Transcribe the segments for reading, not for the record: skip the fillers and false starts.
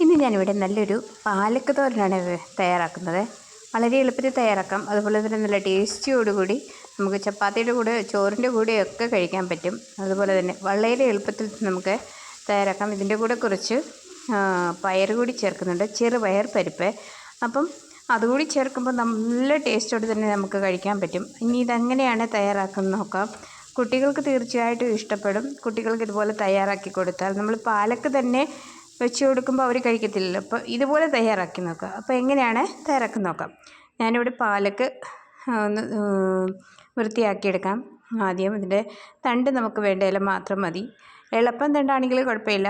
ഇന്ന് ഞാനിവിടെ നല്ലൊരു പാലക്ക് തോരനാണ് തയ്യാറാക്കുന്നത്. വളരെ എളുപ്പത്തിൽ തയ്യാറാക്കാം. അതുപോലെ തന്നെ നല്ല ടേസ്റ്റിയോടുകൂടി നമുക്ക് ചപ്പാത്തിയുടെ കൂടെ ചോറിൻ്റെ കൂടെയൊക്കെ കഴിക്കാൻ പറ്റും. അതുപോലെ തന്നെ വളരെ എളുപ്പത്തിൽ നമുക്ക് തയ്യാറാക്കാം. ഇതിൻ്റെ കൂടെ കുറച്ച് പയർ കൂടി ചേർക്കുന്നുണ്ട്, ചെറുപയർ പരിപ്പ്. അപ്പം അതുകൂടി ചേർക്കുമ്പോൾ നല്ല ടേസ്റ്റോടെ തന്നെ നമുക്ക് കഴിക്കാൻ പറ്റും. ഇനി ഇതെങ്ങനെയാണ് തയ്യാറാക്കുന്നത് നോക്കാം. കുട്ടികൾക്ക് തീർച്ചയായിട്ടും ഇഷ്ടപ്പെടും. കുട്ടികൾക്ക് ഇതുപോലെ തയ്യാറാക്കി കൊടുത്താൽ, നമ്മൾ പാലക്ക് തന്നെ വെച്ച് കൊടുക്കുമ്പോൾ അവർ കഴിക്കത്തില്ലല്ലോ. അപ്പോൾ ഇതുപോലെ തയ്യാറാക്കി നോക്കുക. അപ്പോൾ എങ്ങനെയാണ് തയ്യാറാക്കി നോക്കാം. ഞാനിവിടെ പാലക്ക് ഒന്ന് വൃത്തിയാക്കിയെടുക്കാം. ആദ്യം ഇതിൻ്റെ തണ്ട് നമുക്ക് വേണ്ട ഇല മാത്രം മതി. എളുപ്പം തണ്ടാണെങ്കിൽ കുഴപ്പമില്ല.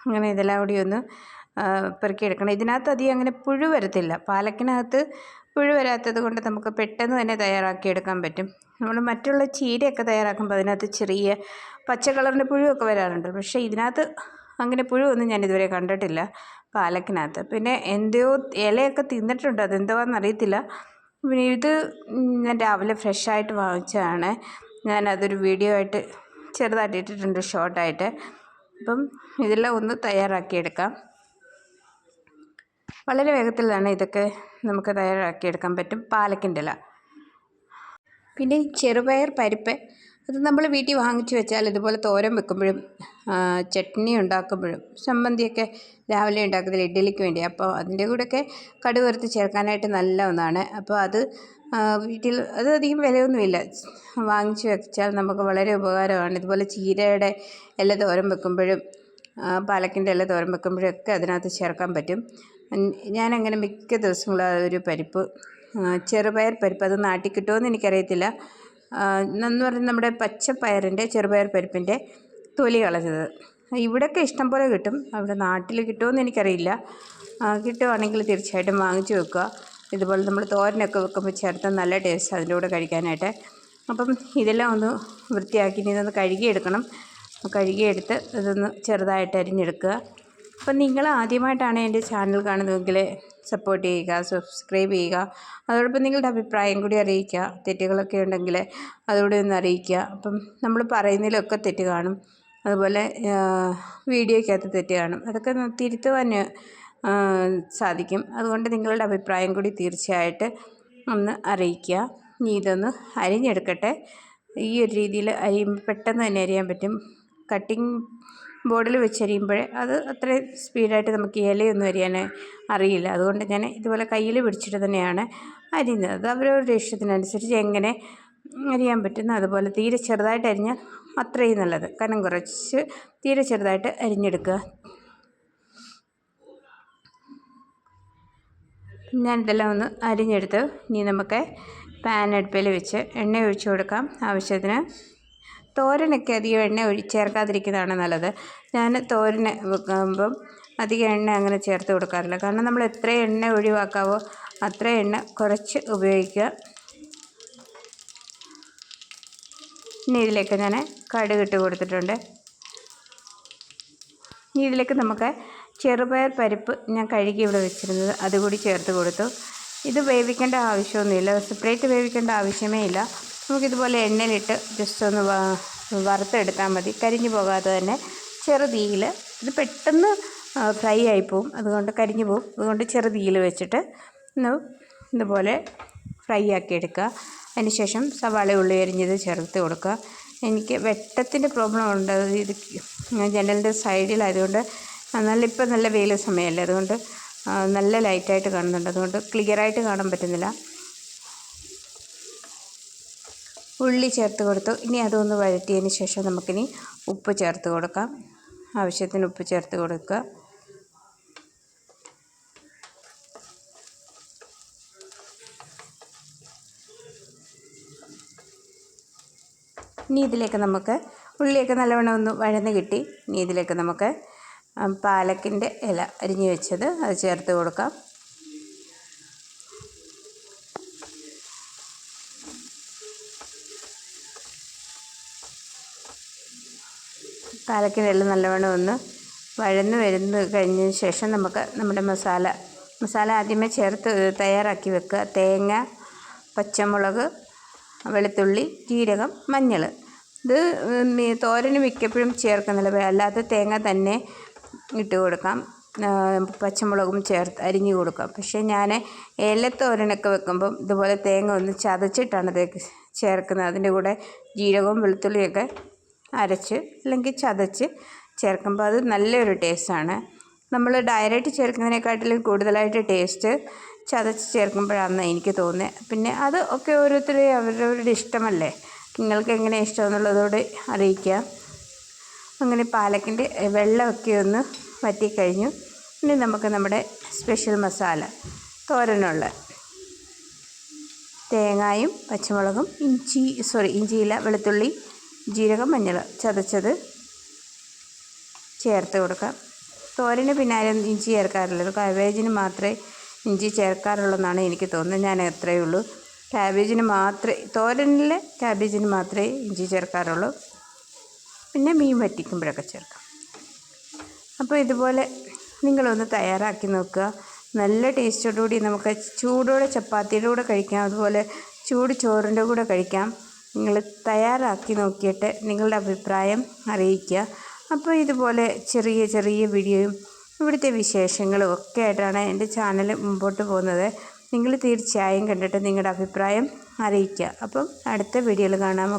അങ്ങനെ ഇതെല്ലാം കൂടി ഒന്ന് പെറുക്കിയെടുക്കണം. ഇതിനകത്ത് അധികം അങ്ങനെ പുഴു വരത്തില്ല. പാലക്കിനകത്ത് പുഴു വരാത്തത് കൊണ്ട് നമുക്ക് പെട്ടെന്ന് തന്നെ തയ്യാറാക്കിയെടുക്കാൻ പറ്റും. നമ്മൾ മറ്റുള്ള ചീരയൊക്കെ തയ്യാറാക്കുമ്പോൾ അതിനകത്ത് ചെറിയ പച്ച കളറിൻ്റെ പുഴുവൊക്കെ വരാറുണ്ട്. പക്ഷേ ഇതിനകത്ത് അങ്ങനെ പുഴുവൊന്നും ഞാനിതുവരെ കണ്ടിട്ടില്ല പാലക്കിനകത്ത്. പിന്നെ എന്തോ ഇലയൊക്കെ തിന്നിട്ടുണ്ട്, അതെന്തോന്നറിയത്തില്ല. പിന്നെ ഇത് ഞാൻ രാവിലെ ഫ്രഷായിട്ട് വാങ്ങിച്ചതാണ്. ഞാനതൊരു വീഡിയോ ആയിട്ട് ചെറുതായിട്ട് ഇട്ടിട്ടുണ്ട്, ഷോർട്ടായിട്ട്. അപ്പം ഇതെല്ലാം ഒന്ന് തയ്യാറാക്കിയെടുക്കാം. വളരെ വേഗത്തിലാണ് ഇതൊക്കെ നമുക്ക് തയ്യാറാക്കിയെടുക്കാൻ പറ്റും. പാലക്കിൻ്റെ ഇല, പിന്നെ ചെറുപയർ പരിപ്പ്, അത് നമ്മൾ വീട്ടിൽ വാങ്ങിച്ചു വെച്ചാൽ ഇതുപോലെ തോരൻ വെക്കുമ്പോഴും ചട്നി ഉണ്ടാക്കുമ്പോഴും ചമ്മന്തിയൊക്കെ രാവിലെ ഉണ്ടാക്കുന്നതിൽ ഇഡ്ഡലിക്ക് വേണ്ടി, അപ്പോൾ അതിൻ്റെ കൂടെയൊക്കെ കടുക് വറുത്ത് ചേർക്കാനായിട്ട് നല്ല ഒന്നാണ്. അപ്പോൾ അത് വീട്ടിൽ അത് അധികം വിലയൊന്നുമില്ല, വാങ്ങിച്ചു വെച്ചാൽ നമുക്ക് വളരെ ഉപകാരമാണ്. ഇതുപോലെ ചീരയുടെ ഇല തോരൻ വെക്കുമ്പോഴും പാലക്കിൻ്റെ ഇല തോരൻ വെക്കുമ്പോഴും ഒക്കെ അതിനകത്ത് ചേർക്കാൻ പറ്റും. ഞാനങ്ങനെ മിക്ക ദിവസങ്ങളും ഒരു പരിപ്പ്, ചെറുപയർ പരിപ്പ്, അത് നാട്ടിൽ കിട്ടുമെന്ന് എനിക്കറിയത്തില്ല. എന്ന് പറഞ്ഞാൽ നമ്മുടെ പച്ചപ്പയറിൻ്റെ ചെറുപയർ പരിപ്പിൻ്റെ തൊലി കളഞ്ഞത് ഇവിടെയൊക്കെ ഇഷ്ടം പോലെ കിട്ടും. അവിടെ നാട്ടിൽ കിട്ടുമെന്ന് എനിക്കറിയില്ല. കിട്ടുവാണെങ്കിൽ തീർച്ചയായിട്ടും വാങ്ങിച്ചു വെക്കുക. ഇതുപോലെ നമ്മൾ തോരനൊക്കെ വെക്കുമ്പോൾ ചേർത്താൽ നല്ല ടേസ്റ്റ് അതിൻ്റെ കൂടെ കഴിക്കാനായിട്ട്. അപ്പം ഇതെല്ലാം ഒന്ന് വൃത്തിയാക്കി ഇതൊന്ന് കഴുകിയെടുക്കണം. കഴുകിയെടുത്ത് ഇതൊന്ന് ചെറുതായിട്ട് അരിഞ്ഞെടുക്കുക. അപ്പം നിങ്ങൾ ആദ്യമായിട്ടാണ് എൻ്റെ ചാനൽ കാണുന്നതെങ്കിൽ സപ്പോർട്ട് ചെയ്യുക, സബ്സ്ക്രൈബ് ചെയ്യുക. അതോടൊപ്പം നിങ്ങളുടെ അഭിപ്രായം കൂടി അറിയിക്കുക. തെറ്റുകളൊക്കെ ഉണ്ടെങ്കിൽ അതുകൂടി ഒന്ന് അറിയിക്കുക. അപ്പം നമ്മൾ പറയുന്നതിലൊക്കെ തെറ്റ് കാണും, അതുപോലെ വീഡിയോയ്ക്കകത്ത് തെറ്റ് കാണും. അതൊക്കെ തിരുത്തുവാൻ സാധിക്കും. അതുകൊണ്ട് നിങ്ങളുടെ അഭിപ്രായം കൂടി തീർച്ചയായിട്ട് ഒന്ന് അറിയിക്കുക. ഇനി ഇതൊന്ന് അരിഞ്ഞെടുക്കട്ടെ. ഈ ഒരു രീതിയിൽ അരിയുമ്പോൾ പെട്ടെന്ന് തന്നെ അരിയാൻ പറ്റും. കട്ടിങ് ബോർഡിൽ വെച്ചരിയുമ്പോൾ അത് അത്രയും സ്പീഡായിട്ട് നമുക്ക് ഇലയൊന്നും അരിയാൻ അറിയില്ല. അതുകൊണ്ട് ഞാൻ ഇതുപോലെ കയ്യിൽ പിടിച്ചിട്ട് തന്നെയാണ് അരിയുന്നത്. അത് അവരവരുടെ ഇഷ്ടത്തിനനുസരിച്ച് എങ്ങനെ അരിയാൻ പറ്റുന്നു അതുപോലെ. തീരെ ചെറുതായിട്ട് അരിഞ്ഞാൽ അത്രയും നല്ലത്. കനം കുറച്ച് തീരെ ചെറുതായിട്ട് അരിഞ്ഞെടുക്കുക. ഞാനിതെല്ലാം ഒന്ന് അരിഞ്ഞെടുത്ത് ഇനി നമുക്ക് പാൻ അടുപ്പിൽ വെച്ച് എണ്ണ ഒഴിച്ച് കൊടുക്കാം ആവശ്യത്തിന്. തോരനൊക്കെ അധികം എണ്ണ ചേർക്കാതിരിക്കുന്നതാണ് നല്ലത്. ഞാൻ തോരന് വെക്കുമ്പം അധികം എണ്ണ അങ്ങനെ ചേർത്ത് കൊടുക്കാറില്ല. കാരണം നമ്മൾ എത്ര എണ്ണ ഒഴിവാക്കാവോ അത്ര എണ്ണ കുറച്ച് ഉപയോഗിക്കുക. ഇനി ഇതിലേക്ക് ഞാൻ കടുക് ഇട്ട് കൊടുത്തിട്ടുണ്ട്. ഇനി ഇതിലേക്ക് നമുക്ക് ചെറുപയർ പരിപ്പ് ഞാൻ കഴുകി ഇവിടെ വെച്ചിരുന്നത് അതുകൂടി ചേർത്ത് കൊടുത്തു. ഇത് വേവിക്കേണ്ട ആവശ്യമൊന്നുമില്ല, സെപ്പറേറ്റ് വേവിക്കേണ്ട ആവശ്യമേ ഇല്ല. നമുക്കിതുപോലെ എണ്ണയിലിട്ട് ജസ്റ്റ് ഒന്ന് വറുത്തെടുത്താൽ മതി, കരിഞ്ഞു പോകാതെ തന്നെ ചെറുതീയിൽ. ഇത് പെട്ടെന്ന് ഫ്രൈ ആയിപ്പോവും, അതുകൊണ്ട് കരിഞ്ഞു പോവും. അതുകൊണ്ട് ചെറുതീയിൽ വെച്ചിട്ട് ഇതുപോലെ ഫ്രൈ ആക്കി എടുക്കുക. അതിന് ശേഷം സവാള ഉള്ളി അരിഞ്ഞത് ചേർത്ത് കൊടുക്കുക. എനിക്ക് വെട്ടത്തിൻ്റെ പ്രോബ്ലം ഉണ്ട്. ഇത് ജനലിൻ്റെ സൈഡിലായതുകൊണ്ട് ഇപ്പം നല്ല വെയിൽ സമയമല്ലേ, അതുകൊണ്ട് നല്ല ലൈറ്റായിട്ട് കാണുന്നുണ്ട്. അതുകൊണ്ട് ക്ലിയറായിട്ട് കാണാൻ പറ്റുന്നില്ല. ഉള്ളി ചേർത്ത് കൊടുത്തു. ഇനി അതൊന്ന് വഴറ്റിയതിന് ശേഷം നമുക്കിനി ഉപ്പ് ചേർത്ത് കൊടുക്കാം. ആവശ്യത്തിന് ഉപ്പ് ചേർത്ത് കൊടുക്കുക. ഇനി ഇതിലേക്ക് നമുക്ക് ഉള്ളിയൊക്കെ നല്ലവണ്ണം ഒന്ന് വഴന്ന് കിട്ടി. ഇനി ഇതിലേക്ക് നമുക്ക് പാലക്കിൻ്റെ ഇല അരിഞ്ഞു വെച്ചത് അത് ചേർത്ത് കൊടുക്കാം. പാലക്കിൻ്റെ ഇല നല്ലവണ്ണം ഒന്ന് വഴന്ന് കഴിഞ്ഞതിന് ശേഷം നമുക്ക് നമ്മുടെ മസാല ആദ്യമേ ചേർത്ത് തയ്യാറാക്കി വെക്കുക. തേങ്ങ, പച്ചമുളക്, വെളുത്തുള്ളി, ജീരകം, മഞ്ഞൾ. ഇത് തോരന് മിക്കപ്പോഴും ചേർക്കുന്നില്ല, അല്ലാതെ തേങ്ങ തന്നെ ഇട്ട് കൊടുക്കാം. പച്ചമുളകും ചേർത്ത് അരിഞ്ഞു കൊടുക്കാം. പക്ഷേ ഞാൻ ഇലത്തോരനൊക്കെ വെക്കുമ്പം ഇതുപോലെ തേങ്ങ ഒന്ന് ചതച്ചിട്ടാണ് ഇത് ചേർക്കുന്നത്. അതിൻ്റെ കൂടെ ജീരകവും വെളുത്തുള്ളിയൊക്കെ അരച്ച് അല്ലെങ്കിൽ ചതച്ച് ചേർക്കുമ്പോൾ അത് നല്ലൊരു ടേസ്റ്റാണ്. നമ്മൾ ഡയറക്റ്റ് ചേർക്കുന്നതിനെക്കാട്ടിലും കൂടുതലായിട്ട് ടേസ്റ്റ് ചതച്ച് ചേർക്കുമ്പോഴാണെന്ന് എനിക്ക് തോന്നുന്നത്. പിന്നെ അത് ഒക്കെ ഓരോരുത്തരും അവരവരുടെ ഇഷ്ടമല്ലേ, നിങ്ങൾക്ക് എങ്ങനെ ഇഷ്ടമെന്നുള്ളതോടെ അറിയിക്കുക. അങ്ങനെ പാലക്കിൻ്റെ വെള്ളമൊക്കെ ഒന്ന് വറ്റിക്കഴിഞ്ഞു. ഇനി നമുക്ക് നമ്മുടെ സ്പെഷ്യൽ മസാല തോരനുള്ള തേങ്ങയും പച്ചമുളകും ഇഞ്ചിയില, വെളുത്തുള്ളി, ജീരകം, മഞ്ഞൾ ചതച്ചത് ചേർത്ത് കൊടുക്കാം. തോരന് പിന്നെ ആരും ഇഞ്ചി ചേർക്കാറില്ല, കാബേജിന് മാത്രമേ ഇഞ്ചി ചേർക്കാറുള്ളൂ എനിക്ക് തോന്നുന്നത്. ഞാൻ അത്രയേ ഉള്ളൂ. തോരനിലെ കാബേജിന് മാത്രമേ ഇഞ്ചി ചേർക്കാറുള്ളൂ. പിന്നെ മീൻ വറ്റിക്കുമ്പോഴൊക്കെ ചേർക്കാം. അപ്പോൾ ഇതുപോലെ നിങ്ങളൊന്ന് തയ്യാറാക്കി നോക്കുക. നല്ല ടേസ്റ്റോടുകൂടി നമുക്ക് ചൂടോടെ ചപ്പാത്തിയുടെ കൂടെ കഴിക്കാം, അതുപോലെ ചൂട് ചോറിൻ്റെ കൂടെ കഴിക്കാം. നിങ്ങൾ തയ്യാറാക്കി നോക്കിയിട്ട് നിങ്ങളുടെ അഭിപ്രായം അറിയിക്കുക. അപ്പോൾ ഇതുപോലെ ചെറിയ ചെറിയ വീഡിയോയും ഇവിടുത്തെ വിശേഷങ്ങളും ഒക്കെ ആയിട്ടാണ് എൻ്റെ ചാനൽ മുമ്പോട്ട് പോകുന്നത്. നിങ്ങൾ തീർച്ചയായും കണ്ടിട്ട് നിങ്ങളുടെ അഭിപ്രായം അറിയിക്കുക. അപ്പം അടുത്ത വീഡിയോയിൽ കാണാം.